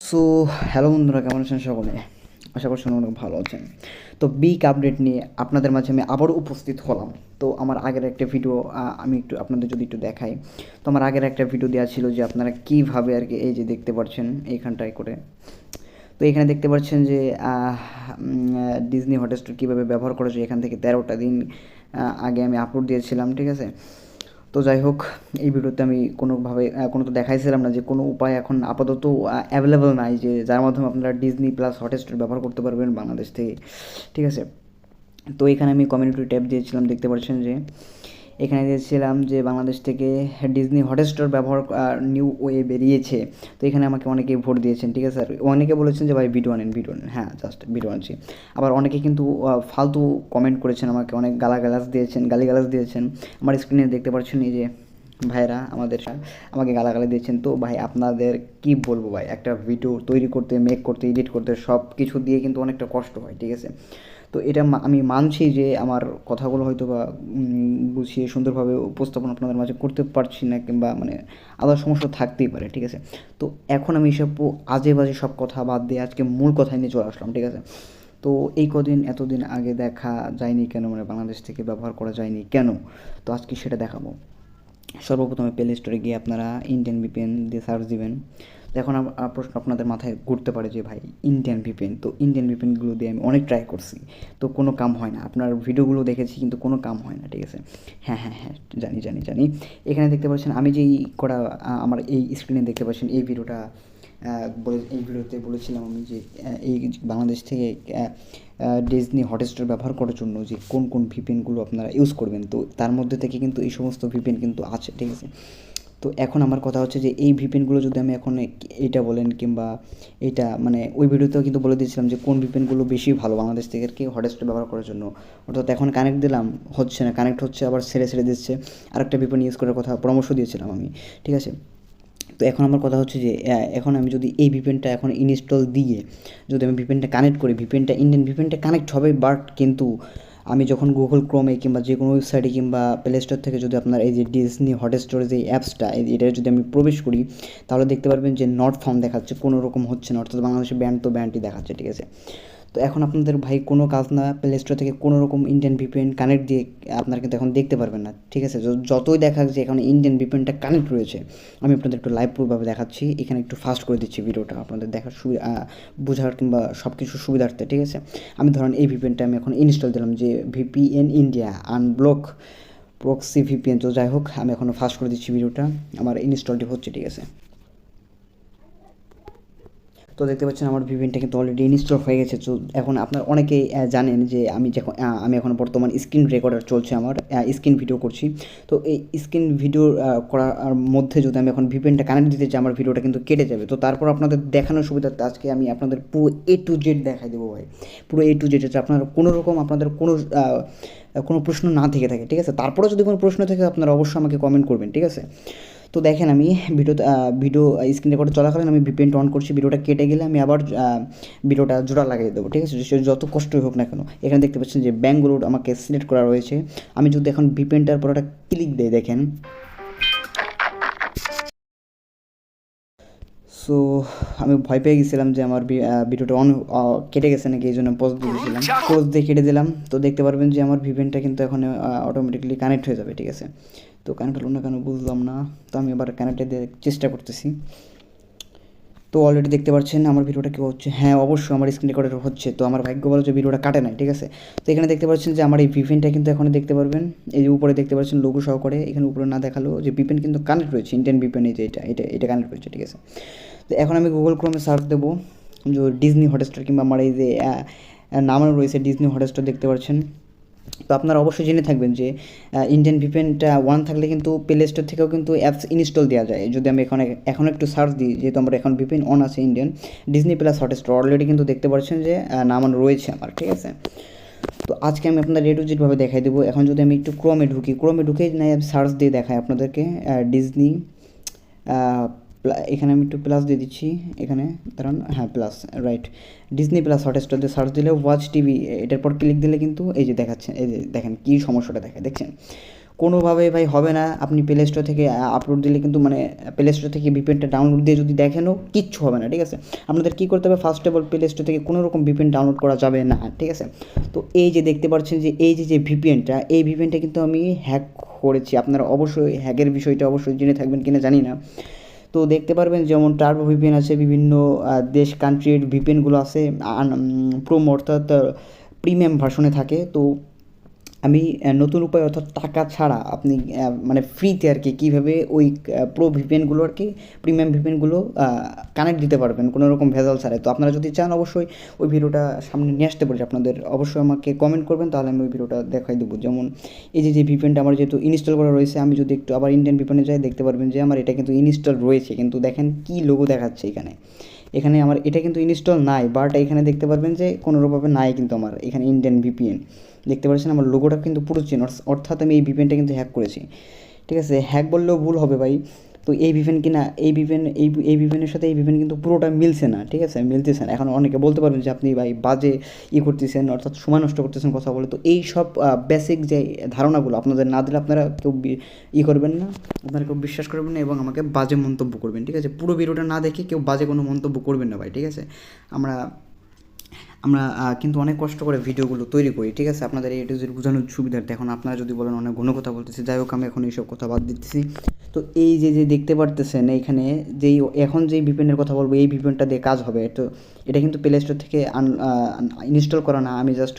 So hello বন্ধুরা, কেমন আছেন সকলে? আশা করছি অনেক ভালো আছেন। তো বিগ আপডেট নিয়ে আপনাদের মাঝে আমি আবারও উপস্থিত হলাম। তো আমার আগের একটা ভিডিও আমি একটু আপনাদের যদি একটু দেখাই, তো আমার আগের একটা ভিডিও দেওয়া ছিল যে আপনারা কীভাবে আর কি, এই যে দেখতে পাচ্ছেন এইখানটায় করে, তো এখানে দেখতে পাচ্ছেন যে ডিজনি হটস্টার কীভাবে ব্যবহার করেছে, এখান থেকে 13টা দিন আগে আমি আপলোড দিয়েছিলাম, ঠিক আছে। তো যাই হোক, এই ভিডিওতে আমি কোনোভাবে কোনো তো দেখাইছিলাম না যে কোনো উপায় এখন আপাতত অ্যাভেলেবল নাই যে যার মাধ্যমে আপনারা ডিজনি প্লাস হটস্টার ব্যবহার করতে পারবেন বাংলাদেশ থেকে, ঠিক আছে। তো এখানে আমি কমিউনিটি ট্যাব দিয়েছিলাম, দেখতে পাচ্ছেন যে এখানে দিয়েছিলাম যে বাংলাদেশ থেকে ডিজনি হটস্টার ব্যবহার নিউ ওয়ে বেরিয়েছে। তো এখানে আমাকে অনেকেই ভোট দিয়েছেন, ঠিক আছে। আর অনেকে বলেছেন যে ভাই ভিডিও আনেন, হ্যাঁ জাস্ট ভিডিও আনছি। আবার অনেকে কিন্তু ফালতু কমেন্ট করেছেন, আমাকে অনেক গালিগালাজ দিয়েছেন। আমার স্ক্রিনে দেখতে পাচ্ছেন এই যে ভাইরা আমাকে গালাগালি দিয়েছেন। তো ভাই আপনাদের কি বলবো ভাই, একটা ভিডিও তৈরি করতে, মেক করতে, এডিট করতে সব কিছু দিয়ে কিন্তু অনেকটা কষ্ট হয়, ঠিক আছে। তো এটা আমি মানছি যে আমার কথাগুলো হয়তো বা গুছিয়ে সুন্দরভাবে উপস্থাপন আপনাদের মাঝে করতে পারছি না, কিংবা মানে আলাদা সমস্যা থাকতেই পারে, ঠিক আছে। তো এখন আমি এসব আজে বাজে সব কথা বাদ দিয়ে আজকে মূল কথায় নিয়ে চলে আসলাম, ঠিক আছে। তো এই এতদিন আগে দেখা যায়নি কেন, মানে বাংলাদেশ থেকে ব্যবহার করা যায়নি কেন, তো আজকে সেটা দেখাবো। সর্বপ্রথমে প্লে স্টোরে গিয়ে আপনারা ইন্ডিয়ান ভিপিএন দিয়ে সার্চ দিবেন। তো এখন প্রশ্ন আপনাদের মাথায় ঘুরতে পারে যে ভাই ইন্ডিয়ান ভিপিএন, তো ইন্ডিয়ান ভিপিএনগুলো দিয়ে আমি অনেক ট্রাই করছি, তো কোনো কাম হয় না। আপনার ভিডিওগুলো দেখেছি কিন্তু কোনো কাম হয় না, ঠিক আছে। হ্যাঁ হ্যাঁ হ্যাঁ, জানি। এখানে দেখতে পাচ্ছেন আমি যেই করা আমার এই স্ক্রিনে দেখতে পাচ্ছেন এই ভিডিওটা এই ভিডিওতে বলেছিলাম আমি যে এই বাংলাদেশ থেকে ডিজনি হটস্টার ব্যবহার করার জন্য যে কোন কোন ভিপিএনগুলো আপনারা ইউজ করবেন, তো তার মধ্যে থেকে কিন্তু এই সমস্ত ভিপিএন কিন্তু আছে, ঠিক আছে। তো এখন আমার কথা হচ্ছে যে এই ভিপিএনগুলো যদি আমি এখন এইটা বলেন কিংবা এইটা, মানে ওই ভিডিওতেও কিন্তু বলে দিয়েছিলাম যে কোন ভিপিএনগুলো বেশি ভালো বাংলাদেশ থেকে আর কি হটস্টার ব্যবহার করার জন্য। অর্থাৎ এখন কানেক্ট দিলাম, হচ্ছে না, কানেক্ট হচ্ছে আবার ছেড়ে দিচ্ছে। আরেকটা ভিপিএন ইউজ করার কথা পরামর্শ দিয়েছিলাম আমি, ঠিক আছে। তো এখন আমার কথা হচ্ছে যে এখন আমি যদি এই ভিপিএনটা এখন ইনস্টল দিয়ে যদি আমি ভিপিএনটা কানেক্ট করি, ইন্ডিয়ান ভিপিএনটা কানেক্ট হবে, বাট কিন্তু আমি যখন গুগল ক্রোমে কিংবা যে কোনো ওয়েবসাইটে কিংবা প্লে স্টোর থেকে যদি আপনার এই যে ডিজনি হটস্টার যে অ্যাপসটা এটা যদি আমি প্রবেশ করি, তাহলে দেখতে পারবেন যে নট ফাউন্ড দেখাচ্ছে, কোনো রকম হচ্ছে না, অর্থাৎ বাংলাদেশে ব্যান্ডই দেখাচ্ছে, ঠিক আছে। তো এখন আপনাদের ভাই কোনো কাজ না, প্লে স্টোর থেকে কোনো রকম ইন্ডিয়ান ভিপিএন কানেক্ট দিয়ে আপনারা কিন্তু এখন দেখতে পারবেন না, ঠিক আছে। যতই দেখা যে এখন ইন্ডিয়ান ভিপিএনটা কানেক্ট রয়েছে, আমি আপনাদের একটু লাইভ প্রুফভাবে দেখাচ্ছি। এখানে একটু ফাস্ট করে দিচ্ছি ভিডিওটা আপনাদের দেখার বোঝার কিংবা সব কিছু সুবিধার্থে, ঠিক আছে। আমি ধরেন এই ভিপিএনটা আমি এখন ইনস্টল দিলাম যে VPN India unblock proxy VPN. তো যাই হোক, আমি এখন ফাস্ট করে দিচ্ছি ভিডিওটা, আমার ইনস্টলটি হচ্ছে, ঠিক আছে। তো দেখতে পাচ্ছেন আমার ভিপিএনটা কিন্তু অলরেডি ইনস্টল হয়ে গেছে। তো এখন আপনার অনেকেই জানেন যে আমি এখন বর্তমান স্ক্রিন রেকর্ডার চলছে আমার, স্ক্রিন ভিডিও করছি। তো এই স্ক্রিন ভিডিও করার মধ্যে যদি আমি এখন ভিপিএনটা কানেক্ট দিতে চাই, আমার ভিডিওটা কিন্তু কেটে যাবে। তো তারপর আপনাদের দেখানোর সুবিধার্থে আজকে আমি আপনাদের পুরো A to Z দেখাই দেবো ভাই, পুরো A to Z, হচ্ছে আপনার কোনো রকম আপনাদের কোনো প্রশ্ন না থেকে থাকে, ঠিক আছে। তারপরেও যদি কোনো প্রশ্ন থাকে আপনারা অবশ্যই আমাকে কমেন্ট করবেন, ঠিক আছে। তো দেখেন আমি ভিডিও স্ক্রিন রেকর্ডে চলাকালীন আমি ভিপিএনটা অন করছি, ভিডিওটা কেটে গেলে আমি আবার ভিডিওটা জোড়া লাগিয়ে দেবো, ঠিক আছে। সে যত কষ্টই হোক না কেন। এখানে দেখতে পাচ্ছেন যে ব্যাঙ্গালোর আমাকে সিলেক্ট করা রয়েছে। আমি যদি এখন ভিপিএনটার পর একটা ক্লিক দিই, দেখেন। সো আমি ভয় পেয়ে গেছিলাম যে আমার ভিডিওটা কেটে গেছে নাকি, এই জন্য পজ দিয়েছিলাম, পজ দিয়ে কেটে দিলাম। তো দেখতে পারবেন যে আমার ভিপিএনটা কিন্তু এখন অটোমেটিকলি কানেক্ট হয়ে যাবে, ঠিক আছে। তো কানেক্ট হলো না কেন বুঝলাম না। তো আমি এবার কানেক্টে দিয়ে চেষ্টা করতেছি। তো অলরেডি দেখতে পাচ্ছেন আমার ভিডিওটা কী হচ্ছে। হ্যাঁ অবশ্যই আমার স্ক্রিন রেকর্ডার হচ্ছে। তো আমার ভাগ্য ভালো যে ভিডিওটা কাটে নাই, ঠিক আছে। তো এখানে দেখতে পাচ্ছেন যে আমার এই ভিপিএনটা কিন্তু এখন দেখতে পারবেন, এই যে উপরে দেখতে পাচ্ছেন লোগো সহকারে, এখানে উপরে না দেখালো যে ভিপিএন কিন্তু কানেক্ট রয়েছে, ইন্ডিয়ান ভিপিএন, এই যে এটা কানেক্ট রয়েছে, ঠিক আছে। তো এখন আমি গুগল ক্রোমে সার্চ দেবো যে ডিজনি হটস্টার, কিংবা আমার এই যে নামানো রয়েছে ডিজনি হটস্টার, দেখতে পাচ্ছেন। তো আপনারা অবশ্যই জেনে থাকবেন যে ইন্ডিয়ান ভিপিএনটা ওয়ান থাকলে কিন্তু প্লে স্টোর থেকেও কিন্তু অ্যাপস ইনস্টল দেওয়া যায়। যদি আমি এখন একটু সার্চ দিই, যেহেতু আমার এখন ভিপিএন অন আছে Indian, Disney plus Hotstar already কিন্তু দেখতে পাচ্ছেন যে নামানো রয়েছে আমার, ঠিক আছে। তো আজকে আমি আপনাদের A to Z ভাবে দেখাই দেবো। এখন যদি আমি একটু ক্রোমে ঢুকে নাই সার্চ দিয়ে দেখাই আপনাদেরকে ডিজনি, এখানে আমি একটু প্লাস দিয়ে দিচ্ছি, এখানে দাঁড়ান, হ্যাঁ plus, right. Disney plus Hotstar দিয়ে সার্চ দিলে ওয়াচ টিভি, এটার পর ক্লিক দিলে কিন্তু এই যে দেখাচ্ছে, এই যে দেখেন কী সমস্যাটা দেখেন। কোনোভাবে ভাই হবে না। আপনি প্লে স্টোর থেকে আপলোড দিলে কিন্তু মানে প্লে স্টোর থেকে ভিপিএনটা ডাউনলোড দিয়ে যদি দেখেনও কিচ্ছু হবে না, ঠিক আছে। আপনাদের কী করতে হবে, first of all play store থেকে কোনো রকম ভিপিএন ডাউনলোড করা যাবে না, ঠিক আছে। তো এই যে দেখতে পাচ্ছেন যে এই যে ভিপিএনটা, এই ভিপিএনটা কিন্তু আমি হ্যাক করেছি। আপনারা অবশ্যই হ্যাকের বিষয়টা অবশ্যই জেনে থাকবেন কিনা জানি না। তো দেখতে পারবেন যেমন টার্বো ভিপিএন আছে, বিভিন্ন দেশ কান্ট্রির ভিপিএনগুলো আছে প্রোমো অর্থাৎ প্রিমিয়াম ভার্সনে থাকে। তো আমি নতুন উপায় অর্থাৎ টাকা ছাড়া আপনি মানে ফ্রিতে আর কি কীভাবে ওই প্রো ভিপিএনগুলো আর কি প্রিমিয়াম ভিপিএনগুলো কানেক্ট দিতে পারবেন কোনো রকম ভেজাল ছাড়াই। তো আপনারা যদি চান অবশ্যই ওই ভিডিওটা সামনে নিয়ে আসতে পারি আপনাদের, অবশ্যই আমাকে কমেন্ট করবেন, তাহলে আমি ওই ভিডিওটা দেখাই দেবো। যেমন এই যে ভিপিএনটা আমার যেহেতু ইনস্টল করা রয়েছে, আমি যদি একটু আবার ইন্ডিয়ান ভিপিএনে যাই দেখতে পারবেন যে আমার এটা কিন্তু ইনস্টল রয়েছে, কিন্তু দেখেন কী লোগো দেখাচ্ছে এখানে আমার এটা কিন্তু ইনস্টল নাই, বাট এখানে দেখতে পারবেন যে কোনোরকমভাবে নাই কিন্তু আমার এখানে ইন্ডিয়ান ভিপিএন দেখতে পাচ্ছেন আমার লোগোটা কিন্তু পুরো চেন, অর্থাৎ আমি এই ভিপিএনটা কিন্তু হ্যাক করেছি, ঠিক আছে। হ্যাক বললেও ভুল হবে ভাই। তো এই ভিপিএন কিনা এই ভিপিএনের সাথে এই ভিপিএন কিন্তু পুরোটা মিলছে না, ঠিক আছে, মিলতেছে না। এখন অনেকে বলতে পারবেন যে আপনি ভাই বাজে করতেছেন, অর্থাৎ সময় নষ্ট করতেছেন কথা বলে। তো এই সব বেসিক যে ধারণাগুলো আপনাদের না দিলে আপনারা কেউ করবেন না, আপনারা কেউ বিশ্বাস করবেন না এবং আমাকে বাজে মন্তব্য করবেন, ঠিক আছে। পুরো ভিডিওটা না দেখে কেউ বাজে কোনো মন্তব্য করবেন না ভাই, ঠিক আছে। আমরা কিন্তু অনেক কষ্ট করে ভিডিওগুলো তৈরি করি, ঠিক আছে, আপনাদের এই টু জেড বোঝানোর সুবিধার্থে। এখন আপনারা যদি বলেন অনেক ঘন কথা বলতেছি, যাই হোক আমি এখন এইসব কথা বাদ দিতেছি। তো এই যে দেখতে পারতেছেন এইখানে এখন যেই ভিপিএনের কথা বলবো, এই ভিপিএনটা দিয়ে কাজ হবে। তো এটা কিন্তু প্লে স্টোর থেকে ইনস্টল করা না, আমি জাস্ট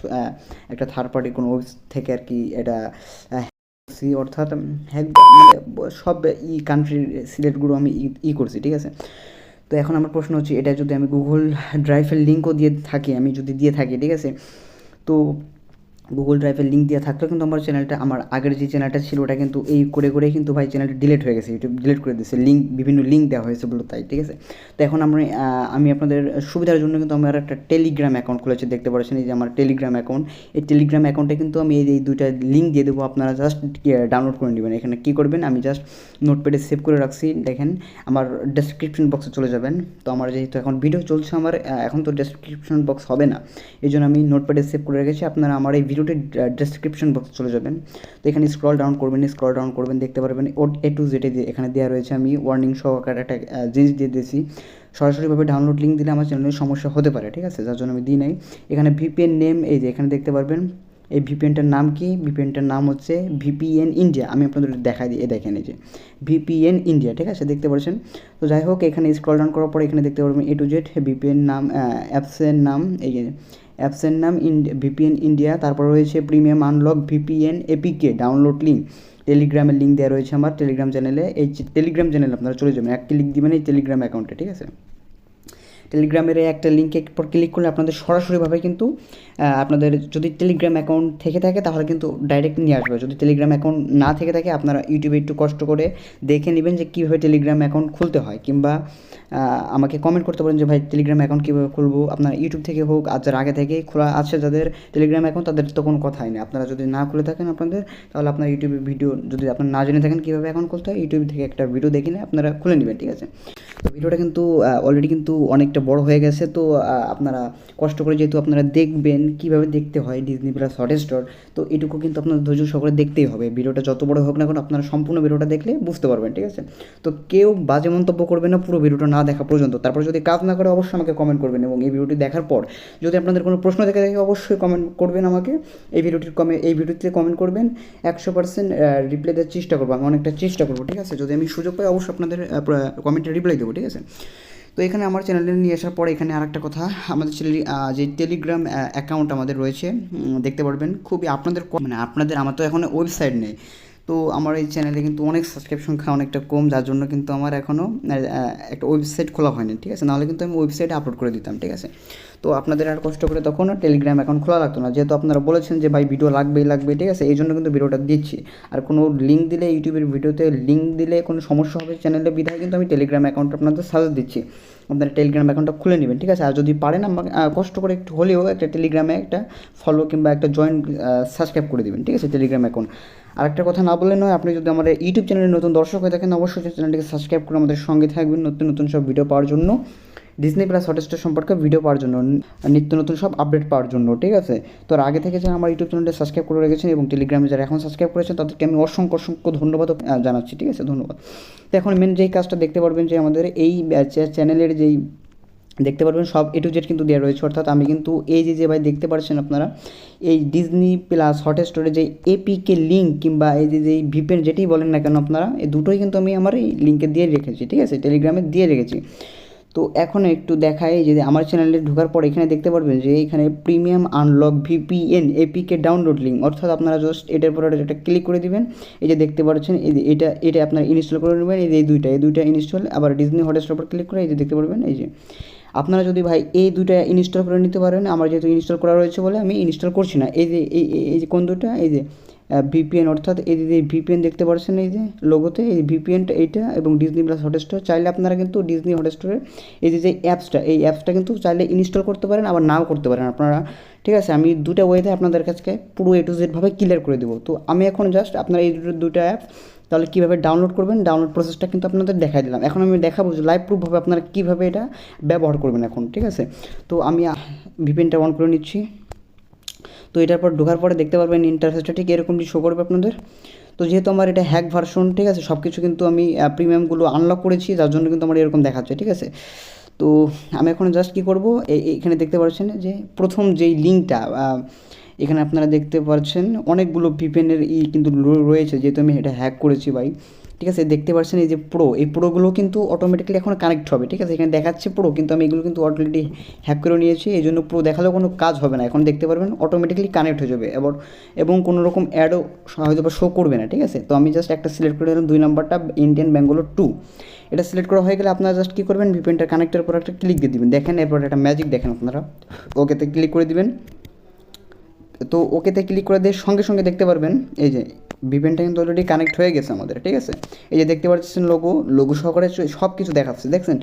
একটা থার্ড পার্টি কোনো ওয়েবসাইট থেকে আর কি এটা অর্থাৎ হ্যাক মানে সব কান্ট্রির সিলেক্টগুলো আমি করছি, ঠিক আছে। তো এখন আমার প্রশ্ন হচ্ছে, এটা যদি আমি গুগল ড্রাইভের লিঙ্কও দিয়ে থাকি, ঠিক আছে। তো গুগল ড্রাইভের লিঙ্ক দিয়ে থাকলেও কিন্তু আমার চ্যানেলটা, আমার আগের যে চ্যানেলটা ছিল ওটা কিন্তু এই করে কিন্তু ভাই চ্যানেলটা ডিলিট হয়ে গেছে, ইউটিউব ডিলিট করে দিয়েছে, বিভিন্ন লিঙ্ক দেওয়া হয়েছে বলো তাই, ঠিক আছে। তো এখন আমি আপনাদের সুবিধার জন্য কিন্তু আমার একটা টেলিগ্রাম অ্যাকাউন্ট খুলেছি, দেখতে পাচ্ছেন এই যে আমার টেলিগ্রাম অ্যাকাউন্ট। এই টেলিগ্রাম অ্যাকাউন্টে কিন্তু আমি এই দুইটা লিঙ্ক দিয়ে দেবো, আপনারা জাস্ট ডাউনলোড করে নেবেন। এখানে কী করবেন, আমি জাস্ট নোটপ্যাডে সেভ করে রাখছি, দেখেন আমার ডেসক্রিপশন বক্সে চলে যাবেন। তো আমার যেহেতু এখন ভিডিও চলছে, আমার এখন তো ডেসক্রিপশন বক্স হবে না, এই জন্য আমি নোটপ্যাডে সেভ করে রেখেছি। আপনারা আমার এই ভিডিওটির ডেসক্রিপশন বক্সে চলে যাবেন। তো এখানে স্ক্রল ডাউন করবেন, দেখতে পারবেন A to Z এখানে দেওয়া রয়েছে। আমি ওয়ার্নিং সহকারে একটা জিনিস দিয়ে দিয়েছি, সরাসরিভাবে ডাউনলোড লিঙ্ক দিলে আমার চ্যানেলের সমস্যা হতে পারে, ঠিক আছে, যার জন্য আমি দিই নাই। এখানে ভিপিএন নেম, এই যে এখানে দেখতে পারবেন এই ভিপিএনটার নাম কি, ভিপিএনটার নাম হচ্ছে ভিপিএন ইন্ডিয়া। আমি আপনাদের দেখাই দিই, দেখেন এই যে ভিপিএন ইন্ডিয়া, ঠিক আছে, দেখতে পাচ্ছেন। তো যাই হোক, এখানে স্ক্রল ডাউন করার পরে এখানে দেখতে পারবেন A to Z ভিপিএন নাম, অ্যাপসের নাম, এই যে অ্যাপসের নাম ভিপিএন ইন্ডিয়া, তারপর রয়েছে premium unlock VPN APK download link, টেলিগ্রামের লিঙ্ক দেওয়া রয়েছে আমার টেলিগ্রাম চ্যানেলে। এই টেলিগ্রাম চ্যানেলে আপনারা চলে যাবেন, এক ক্লিক দিবেন এই টেলিগ্রাম অ্যাকাউন্টে, ঠিক আছে। টেলিগ্রামের একটা লিঙ্কে পর ক্লিক করলে আপনাদের সরাসরিভাবে কিন্তু আপনাদের যদি টেলিগ্রাম অ্যাকাউন্ট থেকে থাকে তাহলে কিন্তু ডাইরেক্ট নিয়ে আসবে। যদি টেলিগ্রাম অ্যাকাউন্ট না থেকে থাকে আপনারা ইউটিউবে একটু কষ্ট করে দেখে নেবেন যে কীভাবে টেলিগ্রাম অ্যাকাউন্ট খুলতে হয়, কিংবা আমাকে কমেন্ট করতে পারেন যে ভাই টেলিগ্রাম অ্যাকাউন্ট কীভাবে খুলবো। আপনার ইউটিউব থেকে হোক আর যার আগে থেকে খোলা আছে যাদের টেলিগ্রাম অ্যাকাউন্ট, তাদের তো কোনো কথাই নেই। আপনারা যদি না খুলে থাকেন আপনাদের, তাহলে আপনার ইউটিউবে ভিডিও যদি আপনারা না জেনে থাকেন কীভাবে অ্যাকাউন্ট খুলতে হয়, ইউটিউব থেকে একটা ভিডিও দেখে নিয়ে আপনারা খুলে নেবেন, ঠিক আছে। তো ভিডিওটা কিন্তু অলরেডি কিন্তু অনেকটা বড় হয়ে গেছে। তো আপনারা কষ্ট করে যেহেতু আপনারা দেখবেন কীভাবে দেখতে হয় ডিজনি প্লাস হটস্টার, তো এটুকু কিন্তু আপনার ধৈর্য সহকারে দেখতেই হবে। ভিডিওটা যত বড় হোক না কেন আপনারা সম্পূর্ণ ভিডিওটা দেখলে বুঝতে পারবেন, ঠিক আছে। তো কেউ বাজে মন্তব্য করবেন না পুরো ভিডিওটা না দেখা পর্যন্ত। তারপর যদি কাজ না করে অবশ্যই আমাকে কমেন্ট করবেন, এবং এই ভিডিওটি দেখার পর যদি আপনাদের কোনো প্রশ্ন থেকে থাকে অবশ্যই কমেন্ট করবেন আমাকে। এই ভিডিওটিতে কমেন্ট করবেন, 100% রিপ্লাই দেওয়ার চেষ্টা করবো, আমি অনেকটা চেষ্টা করবো, ঠিক আছে। যদি আমি সুযোগ পাই অবশ্যই আপনাদের কমেন্টে রিপ্লাই দেবো, ঠিক আছে। তো এখানে আমার চ্যানেলে নিয়ে আসার পরে এখানে আরেকটা কথা, আমাদের যে টেলিগ্রাম অ্যাকাউন্ট আমাদের রয়েছে দেখতে পারবেন খুবই আপনাদের আমার তো এখন ওয়েবসাইট নেই। তো আমার এই চ্যানেলে কিন্তু অনেক সাবস্ক্রিপশন সংখ্যা অনেকটা কম, যার জন্য কিন্তু আমার এখনও একটা ওয়েবসাইট খোলা হয়নি, ঠিক আছে। নাহলে কিন্তু আমি ওয়েবসাইটে আপলোড করে দিতাম, ঠিক আছে। তো আপনাদের আর কষ্ট করে তখন টেলিগ্রাম অ্যাকাউন্ট খোলা লাগতো না, যেহেতু আপনারা বলেছেন যে ভাই ভিডিও লাগবে, ঠিক আছে, এই জন্য কিন্তু ভিডিওটা দিচ্ছি। আর কোনো লিঙ্ক দিলে ইউটিউবের ভিডিওতে লিঙ্ক দিলে কোনো সমস্যা হবে চ্যানেলে, বিধায় কিন্তু আমি টেলিগ্রাম অ্যাকাউন্ট আপনাদের সাজেস্ট দিচ্ছি, আপনারা টেলিগ্রাম অ্যাকাউন্টটা খুলে নেবেন, ঠিক আছে। আর যদি পারেন আমাকে কষ্ট করে একটু হলেও একটা টেলিগ্রামে একটা ফলো কিংবা একটা জয়েন সাবস্ক্রাইব করে দেবেন, ঠিক আছে, টেলিগ্রাম অ্যাকাউন্ট। আরেকটা কথা না বললে নয়, আপনি যদি আমাদের ইউটিউব চ্যানেলের নতুন দর্শক হয়ে থাকেন অবশ্যই চ্যানেলটিকে সাবস্ক্রাইব করে আমাদের সঙ্গে থাকবেন নতুন সব ভিডিও পাওয়ার জন্য। ডিজনি প্লাস হটস্টার সম্পর্কে ভিডিও পাওয়ার জন্য, নিত্য নতুন সব আপডেট পাওয়ার জন্য, ঠিক আছে। তো আগে থেকে যারা আমার ইউটিউব চ্যানেলটা সাবস্ক্রাইব করে রেখেছেন এবং টেলিগ্রামে যারা এখন সাবস্ক্রাইব করেছেন তাদেরকে আমি অসংখ্য অসংখ্য ধন্যবাদ জানাচ্ছি, ঠিক আছে, ধন্যবাদ। তো এখন মেন যেই কাজটা দেখতে পারবেন যে আমাদের এই চ্যানেলের যেই দেখতে পারবেন সব এ টু জেড কিন্তু দেওয়া রয়েছে, অর্থাৎ আমি কিন্তু এই যে ভাই দেখতে পাচ্ছেন আপনারা এই ডিজনি প্লাস হটস্টারের যে এপিকে লিঙ্ক কিংবা এই যে ভিপিএন যেটাই বলেন না কেন আপনারা, এই দুটোই কিন্তু আমি আমার এই লিঙ্কে দিয়ে রেখেছি, ঠিক আছে, টেলিগ্রামে দিয়ে রেখেছি। তো এখন একটু দেখাই যে আমার চ্যানেলে ঢোকার পর এখানে দেখতে পারবেন যে এখানে premium unlock VPN APK download link, অর্থাৎ আপনারা জাস্ট এটার পর এটা ক্লিক করে দিবেন। এই যে দেখতে পাচ্ছেন এই যে এটা আপনারা ইনস্টল করে নেবেন। এই দুইটা ইনস্টল, আবার ডিজনি হটস্টার উপর ক্লিক করে এই যে দেখতে পারবেন এই যে আপনারা যদি ভাই এই দুইটা ইনস্টল করে নিতে পারেন। আমার যেহেতু ইনস্টল করা রয়েছে বলে আমি ইনস্টল করছি না। এই যে এই যে কোন দুটা, এই যে ভিপিএন, অর্থাৎ এই যে ভিপিএন দেখতে পাচ্ছেন এই যে লোগোতে, এই ভিপিএনটা এইটা এবং ডিজনি প্লাস হটস্টার। চাইলে আপনারা কিন্তু ডিজনি হটস্টারের এই যে অ্যাপসটা, এই অ্যাপসটা কিন্তু চাইলে ইনস্টল করতে পারেন, আবার নাও করতে পারেন আপনারা, ঠিক আছে। আমি দুটা ওয়েতে আপনাদের কাছে পুরো এ টু জেড ভাবে ক্লিয়ার করে দেবো। তো আমি এখন জাস্ট আপনারা এই দুটো অ্যাপ তাহলে কীভাবে ডাউনলোড করবেন, ডাউনলোড প্রসেসটা কিন্তু আপনাদের দেখাই দিলাম। এখন আমি দেখাবো যে লাইভ প্রুফভাবে আপনারা কীভাবে এটা ব্যবহার করবেন এখন, ঠিক আছে। তো আমি ভিপিএনটা অন করে নিচ্ছি। তো এটার পর ঢোকার পরে দেখতে পারবেন ইন্টারফেসটা ঠিক এরকমই শো করবে আপনাদের। তো যেহেতু আমার এটা হ্যাক ভার্সন, ঠিক আছে, সব কিছু কিন্তু আমি প্রিমিয়ামগুলো আনলক করেছি, যার জন্য কিন্তু আমার এরকম দেখাচ্ছে, ঠিক আছে। তো আমি এখন জাস্ট কী করবো, এখানে দেখতে পাচ্ছেন যে প্রথম যেই লিঙ্কটা, এখানে আপনারা দেখতে পাচ্ছেন অনেকগুলো ভিপিএনের কিন্তু রয়েছে, যেহেতু আমি এটা হ্যাক করেছি ভাই, ঠিক আছে। দেখতে পাচ্ছেন এই যে এই প্রোগুলো কিন্তু অটোমেটিক্যালি এখন কানেক্ট হবে, ঠিক আছে। এখানে দেখাচ্ছে প্রো, কিন্তু আমি এগুলো কিন্তু অলরেডি হ্যাক করে নিয়েছি, এই জন্য প্রো দেখালেও কোনো কাজ হবে না। এখন দেখতে পারবেন অটোমেটিক্যালি কানেক্ট হয়ে যাবে এবং কোনো রকম অ্যাডও হয়তো বা শো করবে না, ঠিক আছে। তো আমি জাস্ট একটা সিলেক্ট করে দিলাম, 2 নাম্বারটা ইন্ডিয়ান ব্যাঙ্গালোর 2, এটা সিলেক্ট করা হয়ে গেলে আপনারা জাস্ট কী করবেন, ভিপিএনটা কানেক্টের পর একটা ক্লিক দিয়ে দেবেন। দেখেন এরপর একটা ম্যাজিক দেখেন আপনারা, ওকেতে ক্লিক করে দিবেন। তো ওকেতে ক্লিক করে দিয়ে সঙ্গে সঙ্গে দেখতে পারবেন এই যে ভিপিএনটা কিন্তু অলরেডি কানেক্ট হয়ে গেছে আমাদের, ঠিক আছে। এই যে দেখতে পাচ্ছেন লোগো সহকারে সব কিছু দেখাচ্ছে, দেখছেন।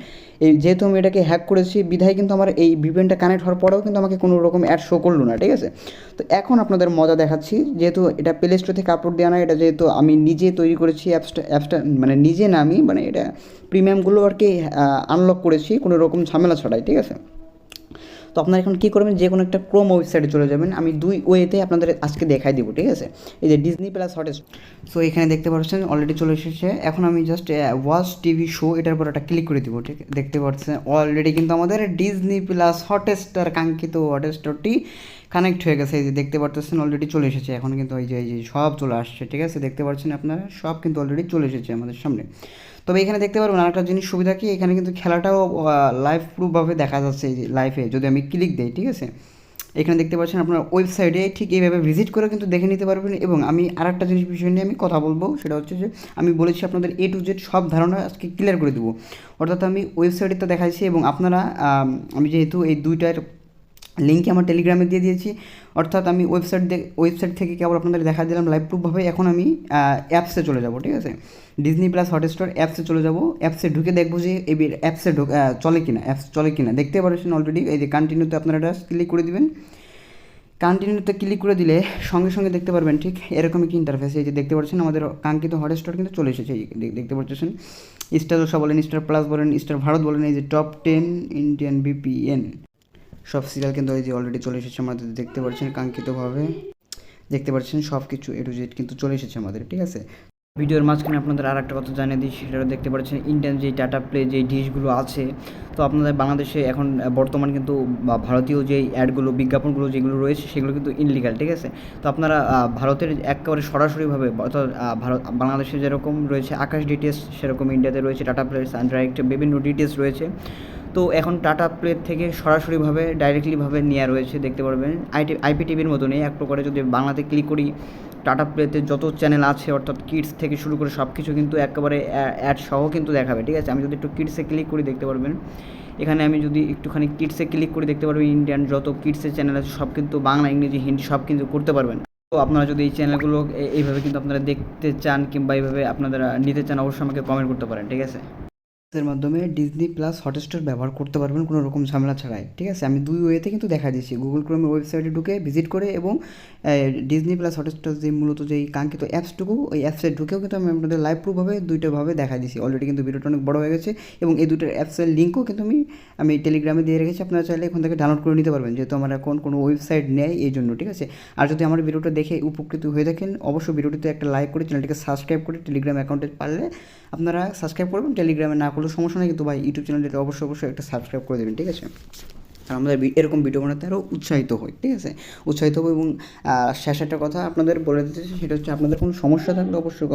এই যেহেতু আমি এটাকে হ্যাক করেছি বিধায় কিন্তু আমার এই ভিপিএনটা কানেক্ট হওয়ার পরেও কিন্তু আমাকে কোনো রকম অ্যাড শো করলো না, ঠিক আছে। তো এখন আপনাদের মজা দেখাচ্ছি, যেহেতু এটা প্লে স্টোর থেকে আপলোড দেওয়া না, এটা যেহেতু আমি নিজে তৈরি করেছি অ্যাপসটা মানে নিজে না, আমি মানে এটা প্রিমিয়ামগুলো আর কি আনলক করেছি কোনো রকম ঝামেলা ছাড়াই, ঠিক আছে। তো আপনারা এখন কী করবেন, যে কোনো একটা ক্রোম ওয়েবসাইটে চলে যাবেন। আমি 2 ওয়েতে আপনাদের আজকে দেখাই দিব, ঠিক আছে। এই যে ডিজনি প্লাস হটস্টার, সো এখানে দেখতে পাচ্ছেন অলরেডি চলে এসেছে। এখন আমি জাস্ট ওয়াচ টিভি শো এটার উপর একটা ক্লিক করে দিব, ঠিক দেখতে পাচ্ছেন অলরেডি কিন্তু আমাদের ডিজনি প্লাস হটস্টার কাঙ্ক্ষিত হটস্টারটি কানেক্ট হয়ে গেছে। এই যে দেখতে পাচ্ছেন অলরেডি চলে এসেছে, এখন কিন্তু এই যে সব চলে আসছে, ঠিক আছে। দেখতে পাচ্ছেন আপনারা সব কিন্তু অলরেডি চলে এসেছে আমাদের সামনে। তবে এখানে দেখতে পারবেন আরেকটা জিনিস সুবিধা কি, এখানে কিন্তু খেলাটাও লাইভ প্রুফভাবে দেখা যাচ্ছে এই যে লাইভে যদি আমি ক্লিক দিই, ঠিক আছে। এখানে দেখতে পাচ্ছেন আপনার ওয়েবসাইটে ঠিক এইভাবে ভিজিট করে কিন্তু দেখে নিতে পারবেন। এবং আমি আরেকটা জিনিস বিষয় নিয়ে আমি কথা বলবো, সেটা হচ্ছে যে আমি বলেছি আপনাদের এ টু জেড সব ধারণা আজকে ক্লিয়ার করে দেবো। অর্থাৎ আমি ওয়েবসাইটে তো দেখাইছি এবং আপনারা আমি যেহেতু এই দুইটার লিঙ্কে আমার টেলিগ্রামে দিয়ে দিয়েছি, অর্থাৎ আমি ওয়েবসাইট থেকে কেবল আপনাদের দেখা দিলাম লাইভ প্রুফভাবে। এখন আমি অ্যাপসে চলে যাব, ঠিক আছে, ডিজনি প্লাস হটস্টার অ্যাপসে চলে যাব। অ্যাপসে ঢুকে দেখবো যে এই অ্যাপসে চলে কিনা, অ্যাপস চলে কিনা দেখতে পাচ্ছেন অলরেডি। এই যে কন্টিনিউতে আপনারা এটা ক্লিক করে দিবেন। কন্টিনিউতে ক্লিক করে দিলে সঙ্গে সঙ্গে দেখতে পারবেন ঠিক এরকমই কি ইন্টারফেস। এই যে দেখতে পাচ্ছেন আমাদের কাঙ্ক্ষিত হটস্টার কিন্তু চলে এসেছে, দেখতে পাচ্ছেন। স্টার জলসা বলেন, স্টার প্লাস বলেন, স্টার ভারত বলেন, এই যে টপ 10 ইন্ডিয়ান ভিপিএন সব সিরিয়াল কিন্তু এই যে অলরেডি চলে এসেছে আমাদের, দেখতে পাচ্ছেন কাঙ্ক্ষিতভাবে দেখতে পাচ্ছেন সব কিছু এ টু জেড কিন্তু চলে এসেছে আমাদের, ঠিক আছে। ভিডিওর মাঝখানে আপনাদের আর একটা কথা জানিয়ে দিই, সেটা দেখতে পাচ্ছেন ইন্ডিয়ান যেই টাটা প্লে যেই ডিশগুলো আছে, তো আপনাদের বাংলাদেশে এখন বর্তমান কিন্তু ভারতীয় যেই অ্যাডগুলো বিজ্ঞাপনগুলো যেগুলো রয়েছে সেগুলো কিন্তু ইনলিগাল, ঠিক আছে। তো আপনারা ভারতের একেবারে সরাসরিভাবে অর্থাৎ বাংলাদেশে যেরকম রয়েছে আকাশ ডিটিএস, সেরকম ইন্ডিয়াতে রয়েছে টাটা প্লে, সানডাইরেক্ট, বিভিন্ন ডিটিএস রয়েছে। তো এখন টাটা প্লে থেকে সরাসরিভাবে ডাইরেক্টলিভাবে নেওয়া রয়েছে, দেখতে পারবেন আইপিটিভির মতো নেই এক প্রকারে। যদি বাংলাতে ক্লিক করি, টাটা প্লেতে যত চ্যানেল আছে অর্থাৎ কিডস থেকে শুরু করে সব কিছু কিন্তু একেবারে অ্যাড সহ কিন্তু দেখাবে, ঠিক আছে। আমি যদি একটু কিডসে ক্লিক করি দেখতে পারবেন, এখানে আমি যদি একটুখানি কিডসে ক্লিক করি দেখতে পারবেন ইন্ডিয়ান যত কিডসের চ্যানেল আছে সব কিন্তু বাংলা, ইংরেজি, হিন্দি সব কিন্তু করতে পারবেন। তো আপনারা যদি এই চ্যানেলগুলো এইভাবে কিন্তু আপনারা দেখতে চান কিংবা এইভাবে আপনারা নিতে চান, অবশ্যই আমাকে কমেন্ট করতে পারেন, ঠিক আছে। এর মাধ্যমে ডিজনি প্লাস হটস্টার ব্যবহার করতে পারবেন কোনো রকম ঝামেলা ছাড়াই। ঠিক আছে, আমি 2 ওয়েতে কিন্তু দেখা দিচ্ছি, গুগল ক্রোমের ওয়েবসাইটে ঢুকে ভিজিট করে এবং ডিজনি প্লাস হটস্টার যে মূলত যেই কাঙ্ক্ষিত অ্যাপসটুকু, ওই অ্যাপসে ঢুকেও কিন্তু আমি আপনাদের লাইভ প্রুফভাবে দুইটাভাবে দেখা দিচ্ছি। অলরেডি কিন্তু ভিডিওটা অনেক বড় হয়ে গেছে এবং এই দুটোর অ্যাপসের লিঙ্কও কিন্তু আমি টেলিগ্রামে দিয়ে রেখেছি, আপনারা চাইলে এখান থেকে ডাউনলোড করে নিতে পারবেন, যেহেতু আমার এখন কোনো ওয়েবসাইট নেই এই জন্য। ঠিক আছে, আর যদি আমার ভিডিওটা দেখে উপকৃত হয়ে থাকেন অবশ্যই ভিডিওটিতে একটা লাইক করে চ্যানেলটিকে সাবস্ক্রাইব করে টেলিগ্রাম অ্যাকাউন্টে পারলে আপনারা সাবস্ক্রাইব করবেন, টেলিগ্রামে না করলেও সমস্যা নেই, কিন্তু ভাই ইউটিউব চ্যানেলটিতে অবশ্যই একটা সাবস্ক্রাইব করে দেবেন। ঠিক আছে, আর আমাদের এরকম ভিডিও বানাতে আরও উৎসাহিত হই। ঠিক আছে, উৎসাহিত হবো। এবং শেষ একটা কথা আপনাদের বলে দিতে চাই, সেটা হচ্ছে আপনাদের কোনো সমস্যা থাকলে অবশ্যই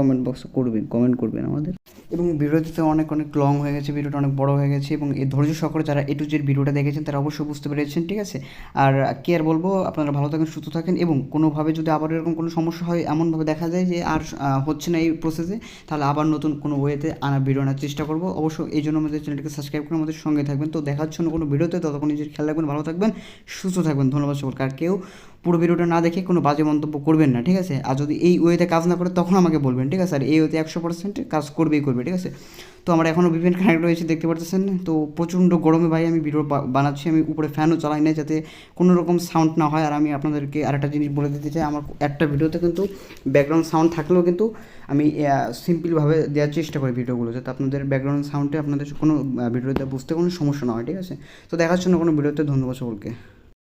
কমেন্ট করবেন আমাদের। এবং ভিডিওটিতে অনেক লং হয়ে গেছে, ভিডিওটা অনেক বড় হয়ে গেছে, এবং এই ধৈর্য সহকারে যারা A to Z ভিডিওটা দেখেছেন তারা অবশ্যই বুঝতে পেরেছেন। ঠিক আছে, আর কি আর বলবো, আপনারা ভালো থাকেন, সুস্থ থাকেন, এবং কোনোভাবে যদি আবার এরকম কোনো সমস্যা হয়, এমনভাবে দেখা যায় যে আর হচ্ছে না এই প্রসেসে, তাহলে আবার নতুন কোনো ওয়েতে ভিডিও আনার চেষ্টা করবো। অবশ্যই এই জন্য আমাদের চ্যানেলটিকে সাবস্ক্রাইব করে আমাদের সঙ্গে থাকবেন। তো দেখার জন্য কোনো ভিডিওতে, ততক্ষণ নিজের খেয়াল রাখবেন, ভালো থাকবেন, সুস্থ থাকবেন। ধন্যবাদ সকলকে। আর কেউ পুরো ভিডিওটা না দেখে কোনো বাজে মন্তব্য করবেন না। ঠিক আছে, আর যদি এই ওয়েতে কাজ না করে তখন আমাকে বলবেন। ঠিক আছে, আর এই ওয়েতে 100% কাজ করবে। ঠিক আছে, তো আমার এখনও VPN কানেক্ট রয়েছে, দেখতে পারতেছেন। তো প্রচণ্ড গরমে ভাই আমি ভিডিও বানাচ্ছি, আমি উপরে ফ্যানও চালাই না যাতে কোনো রকম সাউন্ড না হয়। আর আমি আপনাদেরকে আরেকটা জিনিস বলে দিতে চাই, আমার একটা ভিডিওতে কিন্তু ব্যাকগ্রাউন্ড সাউন্ড থাকলেও কিন্তু আমি সিম্পলভাবে দেওয়ার চেষ্টা করি ভিডিওগুলো, যাতে আপনাদের ব্যাকগ্রাউন্ড সাউন্ডে আপনাদের কোনো ভিডিওতে বুঝতে কোনো সমস্যা না হয়। ঠিক আছে, তো দেখার জন্য কোনো ভিডিওতে ধন্যবাদ সকলকে।